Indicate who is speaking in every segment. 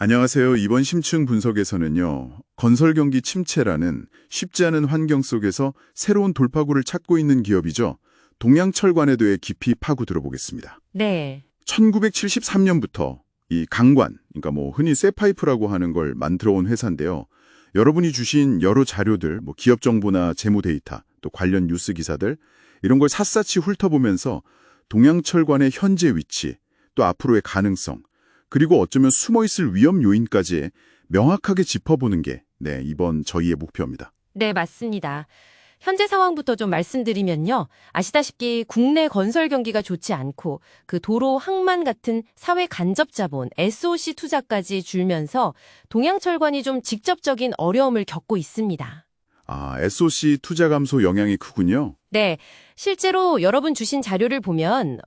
Speaker 1: 안녕하세요. 이번 심층 분석에서는요, 건설 경기 침체라는 쉽지 않은 환경 속에서 새로운 돌파구를 찾고 있는 기업이죠. 동양철관에 대해 깊이 파고 들어보겠습니다.
Speaker 2: 네.
Speaker 1: 1973년부터 이 강관, 그러니까 흔히 쇠파이프라고 하는 걸 만들어 온 회사인데요. 여러분이 주신 여러 자료들, 기업 정보나 재무 데이터, 또 관련 뉴스 기사들, 이런 걸 샅샅이 훑어보면서 동양철관의 현재 위치, 또 앞으로의 가능성, 그리고 어쩌면 숨어있을 위험 요인까지 명확하게 짚어보는 게 이번 저희의 목표입니다.
Speaker 2: 네, 맞습니다. 현재 상황부터 좀 말씀드리면요. 아시다시피 국내 건설 경기가 좋지 않고 그 도로 항만 같은 사회 간접 자본, SOC 투자까지 줄면서 동양철관이 좀 직접적인 어려움을 겪고 있습니다.
Speaker 1: SOC 투자 감소 영향이 크군요.
Speaker 2: 네, 실제로 여러분 주신 자료를 보면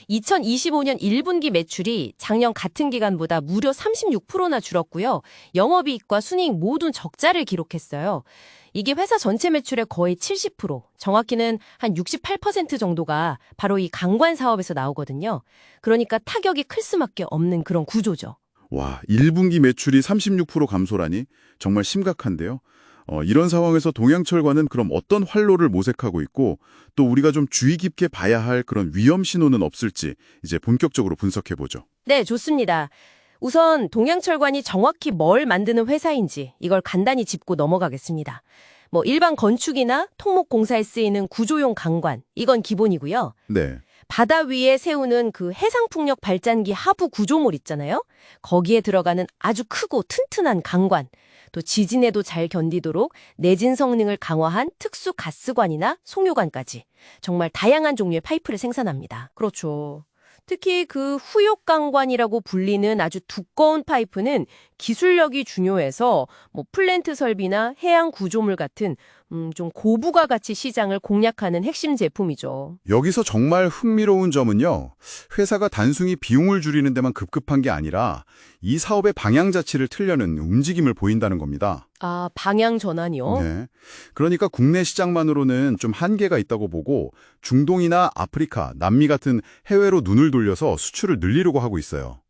Speaker 2: 2025년 1분기 매출이 작년 같은 기간보다 무려 36%나 줄었고요. 영업이익과 순이익 모두 적자를 기록했어요. 이게 회사 전체 매출의 거의 70%, 정확히는 한 68% 정도가 바로 이 강관 사업에서 나오거든요. 그러니까 타격이 클 수밖에 없는 그런 구조죠.
Speaker 1: 와, 1분기 매출이 36% 감소라니 정말 심각한데요. 이런 상황에서 동양철관은 그럼 어떤 활로를 모색하고 있고 또 우리가 좀 주의 깊게 봐야 할 그런 위험 신호는 없을지 이제 본격적으로 분석해보죠.
Speaker 2: 네, 좋습니다. 우선 동양철관이 정확히 뭘 만드는 회사인지 이걸 간단히 짚고 넘어가겠습니다. 일반 건축이나 토목공사에 쓰이는 구조용 강관, 이건 기본이고요.
Speaker 1: 네.
Speaker 2: 바다 위에 세우는 그 해상풍력 발전기 하부 구조물 있잖아요. 거기에 들어가는 아주 크고 튼튼한 강관, 또 지진에도 잘 견디도록 내진 성능을 강화한 특수 가스관이나 송유관까지 정말 다양한 종류의 파이프를 생산합니다. 그렇죠. 특히 그 후욕강관이라고 불리는 아주 두꺼운 파이프는 기술력이 중요해서 플랜트 설비나 해양 구조물 같은 좀 고부가 가치 시장을 공략하는 핵심 제품이죠.
Speaker 1: 여기서 정말 흥미로운 점은요. 회사가 단순히 비용을 줄이는 데만 급급한 게 아니라 이 사업의 방향 자체를 틀려는 움직임을 보인다는 겁니다.
Speaker 2: 아, 방향 전환이요?
Speaker 1: 네. 그러니까 국내 시장만으로는 좀 한계가 있다고 보고 중동이나 아프리카, 남미 같은 해외로 눈을 돌려서 수출을 늘리려고 하고 있어요.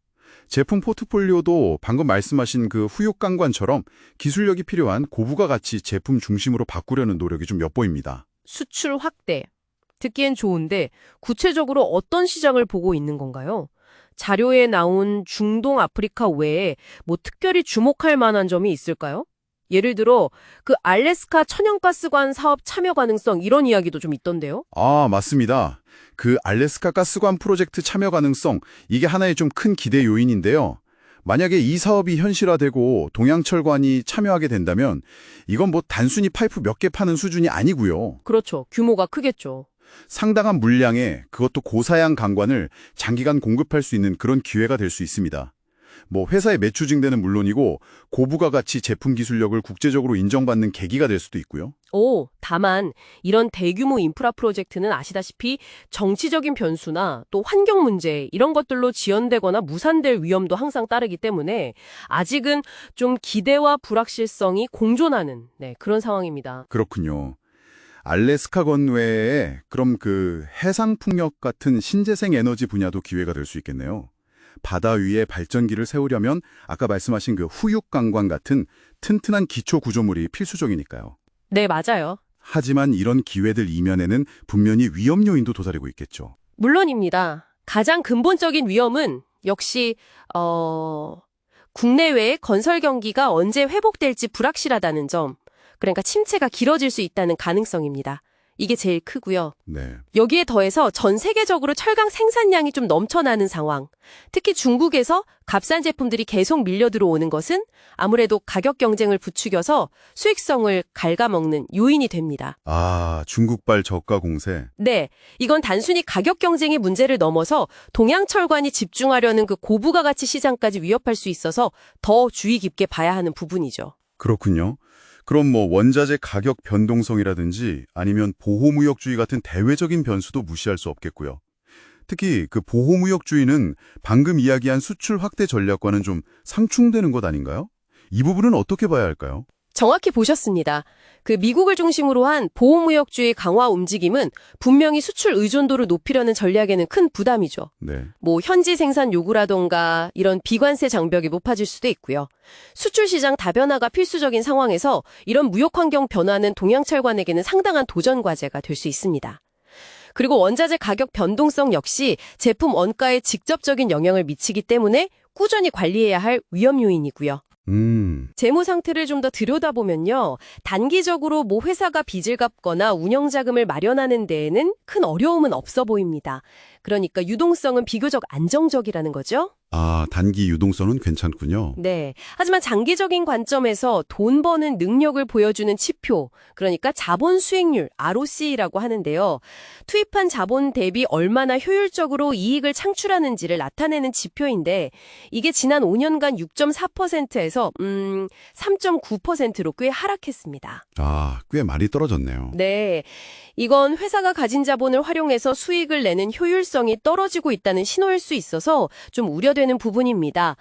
Speaker 1: 제품 포트폴리오도 방금 말씀하신 그 후욕강관처럼 기술력이 필요한 고부가 가치 제품 중심으로 바꾸려는 노력이 좀 엿보입니다.
Speaker 2: 수출 확대. 듣기엔 좋은데 구체적으로 어떤 시장을 보고 있는 건가요? 자료에 나온 중동 아프리카 외에 특별히 주목할 만한 점이 있을까요? 예를 들어 그 알래스카 천연가스관 사업 참여 가능성 이런 이야기도 좀 있던데요.
Speaker 1: 맞습니다. 그 알래스카 가스관 프로젝트 참여 가능성, 이게 하나의 좀 큰 기대 요인인데요. 만약에 이 사업이 현실화되고 동양철관이 참여하게 된다면 이건 단순히 파이프 몇 개 파는 수준이 아니고요.
Speaker 2: 그렇죠. 규모가 크겠죠.
Speaker 1: 상당한 물량의 그것도 고사양 강관을 장기간 공급할 수 있는 그런 기회가 될 수 있습니다. 회사의 매출 증대는 물론이고 고부가 가치 제품 기술력을 국제적으로 인정받는 계기가 될 수도 있고요.
Speaker 2: 다만 이런 대규모 인프라 프로젝트는 아시다시피 정치적인 변수나 또 환경 문제 이런 것들로 지연되거나 무산될 위험도 항상 따르기 때문에 아직은 좀 기대와 불확실성이 공존하는 그런 상황입니다.
Speaker 1: 그렇군요. 알래스카건 외에 그럼 그 해상풍력 같은 신재생 에너지 분야도 기회가 될 수 있겠네요. 바다 위에 발전기를 세우려면 아까 말씀하신 그 후육강관 같은 튼튼한 기초 구조물이 필수적이니까요.
Speaker 2: 네, 맞아요.
Speaker 1: 하지만 이런 기회들 이면에는 분명히 위험 요인도 도사리고 있겠죠.
Speaker 2: 물론입니다. 가장 근본적인 위험은 역시 국내외의 건설 경기가 언제 회복될지 불확실하다는 점, 그러니까 침체가 길어질 수 있다는 가능성입니다. 이게 제일 크고요.
Speaker 1: 네.
Speaker 2: 여기에 더해서 전 세계적으로 철강 생산량이 좀 넘쳐나는 상황, 특히 중국에서 값싼 제품들이 계속 밀려 들어오는 것은 아무래도 가격 경쟁을 부추겨서 수익성을 갉아먹는 요인이 됩니다.
Speaker 1: 중국발 저가 공세.
Speaker 2: 네, 이건 단순히 가격 경쟁의 문제를 넘어서 동양철관이 집중하려는 그 고부가 가치 시장까지 위협할 수 있어서 더 주의 깊게 봐야 하는 부분이죠.
Speaker 1: 그렇군요. 그럼 원자재 가격 변동성이라든지 아니면 보호무역주의 같은 대외적인 변수도 무시할 수 없겠고요. 특히 그 보호무역주의는 방금 이야기한 수출 확대 전략과는 좀 상충되는 것 아닌가요? 이 부분은 어떻게 봐야 할까요?
Speaker 2: 정확히 보셨습니다. 그 미국을 중심으로 한 보호무역주의 강화 움직임은 분명히 수출 의존도를 높이려는 전략에는 큰 부담이죠.
Speaker 1: 네.
Speaker 2: 뭐 현지 생산 요구라던가 이런 비관세 장벽이 높아질 수도 있고요. 수출 시장 다변화가 필수적인 상황에서 이런 무역 환경 변화는 동양철관에게는 상당한 도전 과제가 될 수 있습니다. 그리고 원자재 가격 변동성 역시 제품 원가에 직접적인 영향을 미치기 때문에 꾸준히 관리해야 할 위험 요인이고요. 재무 상태를 좀 더 들여다보면요. 단기적으로 모 회사가 빚을 갚거나 운영 자금을 마련하는 데에는 큰 어려움은 없어 보입니다. 그러니까 유동성은 비교적 안정적이라는 거죠.
Speaker 1: 아, 단기 유동성은 괜찮군요.
Speaker 2: 네. 하지만 장기적인 관점에서 돈 버는 능력을 보여주는 지표, 그러니까 자본 수익률, ROC라고 하는데요. 투입한 자본 대비 얼마나 효율적으로 이익을 창출하는지를 나타내는 지표인데 이게 지난 5년간 6.4%에서 3.9%로 꽤 하락했습니다.
Speaker 1: 아, 꽤 많이 떨어졌네요.
Speaker 2: 네. 이건 회사가 가진 자본을 활용해서 수익을 내는 효율성이 떨어지고 있다는 신호일 수 있어서 좀 우려되는 부분입니다.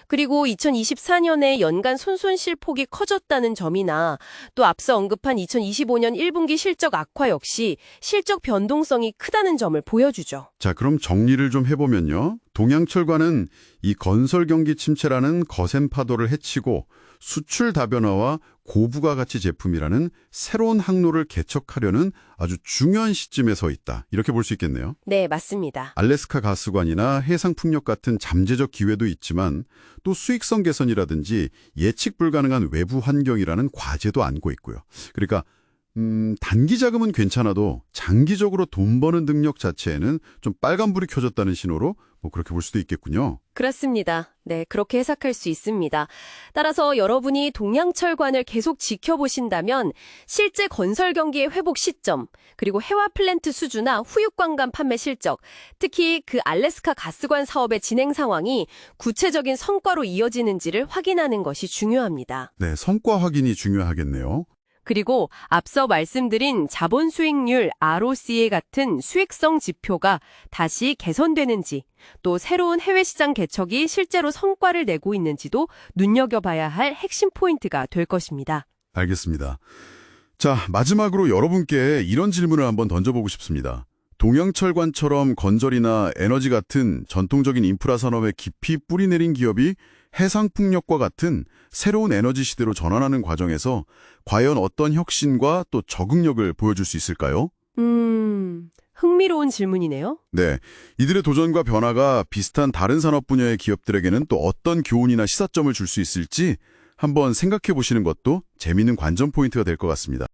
Speaker 2: 그리고 2024년에 연간 손손실 폭이 커졌다는 점이나 또 앞서 언급한 2025년 1분기 실적 악화 역시 실적 변동성이 크다는 점을 보여주죠.
Speaker 1: 자, 그럼 정리를 좀 해보면요. 동양철과는 이 건설 경기 침체라는 거센 파도를 헤치고 수출 다변화와 고부가 가치 제품이라는 새로운 항로를 개척하려는 아주 중요한 시점에 서 있다. 이렇게 볼 수 있겠네요.
Speaker 2: 네, 맞습니다.
Speaker 1: 알래스카 가스관이나 해상풍력 같은 잠재적 기회도 있지만 또 수익성 개선이라든지 예측 불가능한 외부 환경이라는 과제도 안고 있고요. 그러니까 단기 자금은 괜찮아도 장기적으로 돈 버는 능력 자체에는 좀 빨간불이 켜졌다는 신호로 뭐 그렇게 볼 수도 있겠군요.
Speaker 2: 그렇습니다. 네, 그렇게 해석할 수 있습니다. 따라서 여러분이 동양철관을 계속 지켜보신다면 실제 건설 경기의 회복 시점, 그리고 해와 플랜트 수주나 후육광간 판매 실적, 특히 그 알래스카 가스관 사업의 진행 상황이 구체적인 성과로 이어지는지를 확인하는 것이 중요합니다.
Speaker 1: 네, 성과 확인이 중요하겠네요.
Speaker 2: 그리고 앞서 말씀드린 자본 수익률 ROCE 같은 수익성 지표가 다시 개선되는지, 또 새로운 해외 시장 개척이 실제로 성과를 내고 있는지도 눈여겨봐야 할 핵심 포인트가 될 것입니다.
Speaker 1: 알겠습니다. 자, 마지막으로 여러분께 이런 질문을 한번 던져보고 싶습니다. 동양철관처럼 건설이나 에너지 같은 전통적인 인프라 산업에 깊이 뿌리내린 기업이 해상풍력과 같은 새로운 에너지 시대로 전환하는 과정에서 과연 어떤 혁신과 또 적응력을 보여줄 수 있을까요?
Speaker 2: 흥미로운 질문이네요.
Speaker 1: 네, 이들의 도전과 변화가 비슷한 다른 산업 분야의 기업들에게는 또 어떤 교훈이나 시사점을 줄 수 있을지 한번 생각해 보시는 것도 재미있는 관전 포인트가 될 것 같습니다.